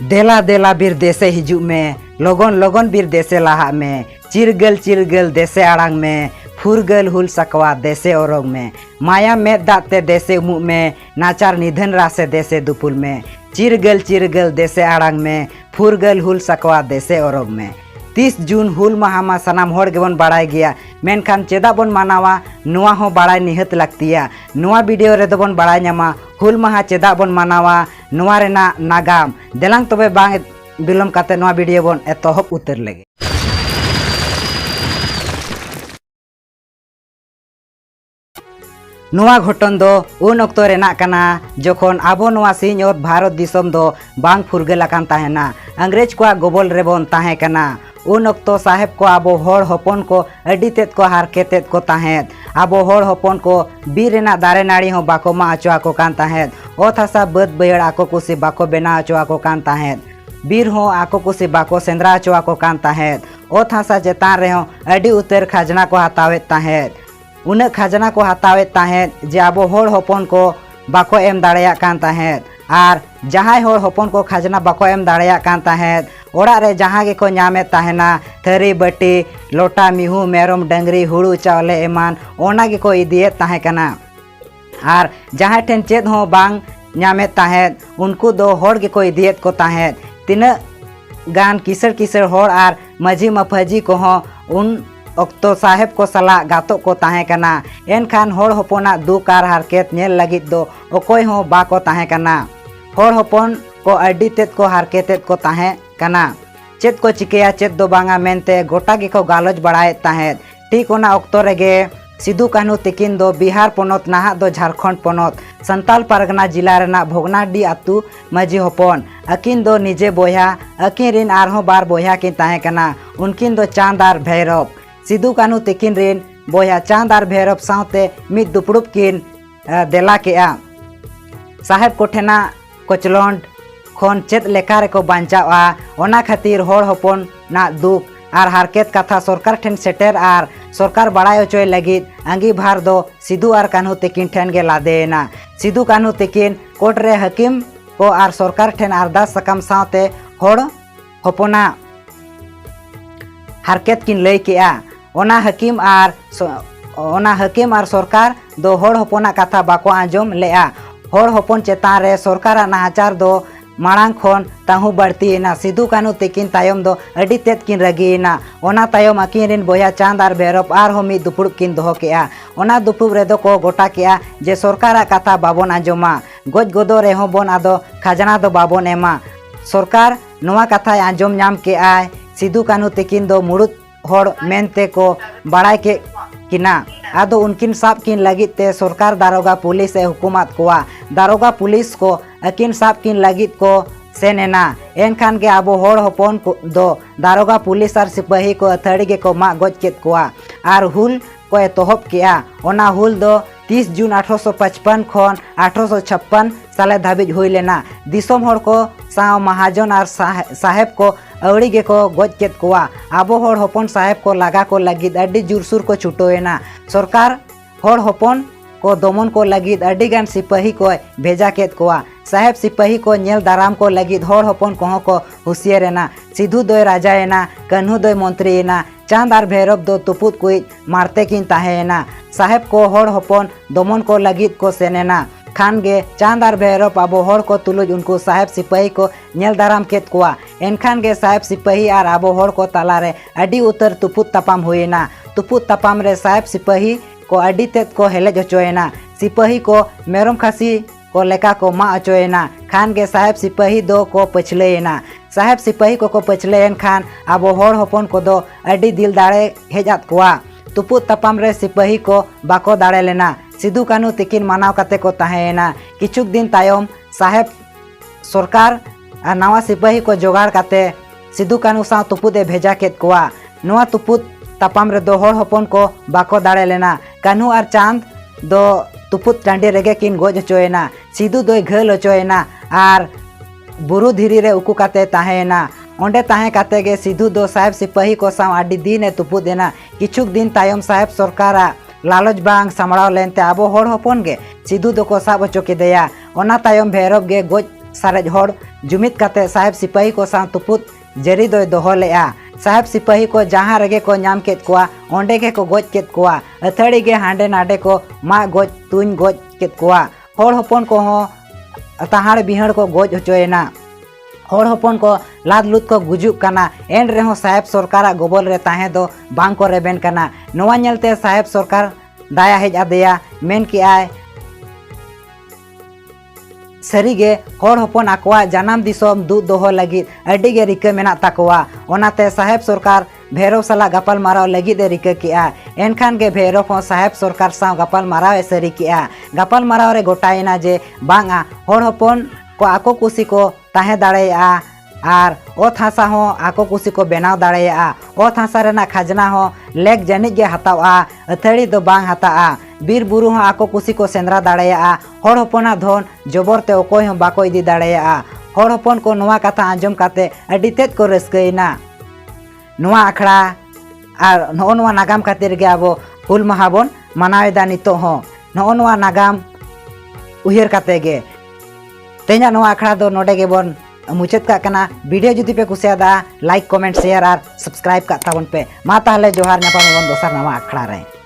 देला देला बीर देसे हिजुग में लोगन लोगन बीर देसे लाहा में चिरगल देसे आड़ांग में फुरगल हुल सकवा देसे ओरोग में माया में दाते देसे मुँह में नाचार निधन रासे देसे दुपुल में चिरगल देसे आड़ांग में फुरगल हुल सकवा देसे ओरोग में 30 जून हुल माहा मा सनाम होड़ गेबन बाड़ाय गया मेनखान चेदा बन मानावा नुआ हो बाड़ाय निहत लगतिया नुआ वीडियो रे दोबन बाड़ाय ᱧᱟᱢᱟ हुल माहा चेदा बन मानावा नुआ रेना नागाम देलांग तबे बांग बिलम काते नुआ वीडियो बन एतोहब उतर लेगे। नुआ घटन दो उन अक्तो रेना कना जखन आबो नुआ सिंहत भारत दिसम दो बांग फुरगेल आकान ताहेना अंग्रेज को गोबल रेबन ताहे कना उन अक्तो साहेब को आबो होड़ हपन को अडी तेत को हारकेतेत को ताहेत आबो होड़ हपन को बीर रेना दारे नाड़ी हो बाको मा अचो आको कान ताहेत ओत हासा बद बयड़ आको कुसी बाको बेना अचो आको कान ताहेत बीर हो आको कुसी बाको सेंद्रा अचो आको कान ताहेत ओत हासा चेतान रे हो अडी उतर खजना को हतावेत ताहेत उन खजना को हतावेत ताहेत जे आबो होड़ हपन को बाको एम दाड़ेया कान ताहेत आर जहां होड़ हपन को खजना बाको एम दाड़ेया कान ताहेत ओड़ा रे जहां गे को ᱧᱟᱢᱮ ताहेना थरी बटी लोटा मिहू मेरम डंगरी हुड़ू चावले एमान ओना गे को इदिए ताहे कना आर जहां ठेन चेद हो बांग ᱧᱟᱢᱮ ताहेत उनको दो होड़ गे को इदिएत को ताहेत तिना गान किसर होड़ आर मजी मफजी को हो उन अक्तो साहेब को सला गातो को ताहे कना एनखान होड़ हपना दुख आर हारकेत नेल लगित दो ओकोय हो बाको ताहे कना होड़ हपन को अड्डी तेत को हारकेतेत को ताहे कना चेत को चिकेया चेत दो बांगा मेनते गोटा गे को गालोज बड़ाए ताहेत ठीक ओना अक्तो रेगे सिदू कान्हू तिकिन दो बिहार पोनत नाहा दो झारखंड पोनत संताल परगना जिला रेना भोगनाडी आतु मजी हपन अकिन दो निजे बोया अकिन रिन आरहों बार बोया किन ताहे कना उनकिन दो चांद आर भैरव सिदू कान्हू तिकिन रिन बोया चांद आर भैरव साउते मिद दुपड़ुप किन देला केआ साहेब कोठेना कोचलंड खन चेत लेका रेको बांचावा ओना खातिर होड़ हपन ना दुख आर हारकेत कथा सरकार ठेन सेटेर आर सरकार बड़ाय अचोय लगित अंगी भार दो सिदू आर कान्हू तिकिन ठेन गे लादेना सिदू कान्हू तिकिन कोर्ट रे हकीम को आर सरकार ठेन अरदास सकम साउते होड़ हपना हारकेत किन लई केआ ओना हकीम आर सरकार दो होड़ हपना कथा बाको आंजम लेआ होड़ हपन चेतान रे सरकार नाहाचार दो मांग खन ताहू बढ़तीना सिदू कान्हू तिकिन तायम दो अडी तेत किन रगीना ओना तायम अकिन रिन बोया चांद आर भैरव आर हो मिद दुपुड़ुब किन दोहो केआ ओना दुपुड़ुब रेदो को गोटा केआ जे सरकार कथा बाबन आंजमा गज गोदो रेहो बन आदो खजना दो बाबन एमा सरकार नोआ कथा आंजम नाम केआय सिदू कान्हू तिकिन दो मुड़ुद होड़ मेनते को बड़ाय के किना आदो उनकिन साब किन लगित ते सरकार दारोगा पुलिस ए हुकूमत कोआ दारोगा पुलिस को अकिन साब किन लगित को सेनेना एनखान के आबो होड़ हपन को दो दारोगा पुलिस आर सिपाही को अथड़ी के को मा गज केत कोआ आर हुल को एतोहब केआ ओना हुल दो 30 जून 1855 खन 1856 साले धाबिज हुई लेना दिसोम होड़ को साव महाजन आर साहेब को अवड़ी गे को गज केत कोआ आबो होड़ हपन साहेब को लगा को लगित अड्डी जुरसुर को छुटोएना सरकार होड़ हपन को दमन को लगित अड्डी गान सिपाही को भेजा केत कोआ साहेब सिपाही को नेल दाराम को लगित होड़ हपन को हुसियारेना सिधु दोय राजाएना कन्हू दोय मंत्रीना चांद आर भैरव दो तुपुत कोई मारते किन ताहेना साहेब को होड़ हपन दमन को लगित को सेनेना खान गे चांद आर भैरव आबो होड़ को तुलुज उनको साहेब सिपाही को नेल दाराम केत कोआ एनखान गे साहेब सिपाही आर आबो होड़ को तालारे अडी उतर तुपुत तपाम हुएना तुपुत तपाम रे साहेब सिपाही को अडी तेत को हेलेज अचोएना सिपाही को मेरम खासी को लेका को मा अचोएना खान गे साहेब सिपाही दो को पछलेना साहेब सिपाही को पछलेन खान आबो होड़ हपन को दो अडी दिल दाड़े हेजात कोआ तुपुत तपाम रे सिपाही को बाको दाड़े लेना सिदू कान्हू तिकिन मानाव काते को ताहेना किछुक दिन तायम साहेब सरकार नवा सिपाही को जोगाड़ काते सिदू कान्हू सा तुपुत ए भेजा केत कोआ नवा तुपुत तपाम रे दो होड़ हपन को बाको दाड़े लेना कान्हू आर चांद दो तुपुत टांडी रेगे किन गज अचोएना सिदू दोय घल अचोएना आर बुरु धीरी रे उकू काते ताहेना ओंडे ताहे काते गे सिधु दो साहेब सिपाही को साव आडी दिन ए तुपुत देना किछुक दिन तायम साहेब सरकार लालच बांग सामड़ाव लेनते आबो होड़ हपन गे सिधु दो को साब अचो केदेया ओना तायम भैरव गे गज सारेज होड़ जुमित काते साहेब सिपाही को साथ तुपुत जरी दोय दोहो लेआ। साहेब सिपाही को जहाँ रगे को नाम केत कोआ ओंडे के को गोज केत कोआ अथड़ी गे हांडे नाडे को मा गोज तुन गोज केत कोआ। होड़ होपन को हो तहाड़ बिहड़ को गोज होचोयना। होड़ होपन को लाद लुत को गुजुक कना एन रेहो साहेब सरकार गोबल रे ताहे दो बांग को रेबेन कना। नोवा नेलते साहेब सरकार दाया हेज आदेया मेन कि आय सरीगे होड़ होपन आकवा जनाम दिसोम दूध दोहो लगी अड्डीगे रिका मेना ताकवा। ओनाते साहेब सरकार भैरव सला गपाल माराव लगी दे रिका किया। एनखान गे भैरव हो साहेब सरकार साव गपाल माराव सरी किया। गपाल माराव रे गोटाइना जे बांगा होड़ होपन को आको कुसी को ताहे दाड़ेया आर ओत हासा हो आको कुसी को बेनाव दाड़ेया। ओत हासा रेना खाजना हो लेक जनिज गे हतावा अथड़ी दो बांग हताआ। बीर बुरु हो आको कुसी को सेंद्रा दाड़ेया। होड़ होपना धन जबरते ओकोय हो बाको इदी दाड़ेया। होड़ होपन को नोवा कथा आंजम काते अड्डी तेज को रस्कइना। नोवा आखड़ा आर नोआ नोआ नागाम खातिर गे आबो हुल माहा बोन मानावेदा नितो हो। नोआ नोआ नागाम उहिर काते गे तेना नोआ आखड़ा दो नोडे गे बोन मुचाद का कना। वीडियो जुदी पे कुसियादा लाइक कमेंट शेयर और सब्सक्राइब का ताबन पे। मा ताहले जोहार ᱧᱟᱯᱟᱢ ᱟᱵᱚᱱ ᱫᱚᱥᱟᱨ ᱱᱟᱣᱟ ᱟᱠᱷᱲᱟ ᱨᱮ।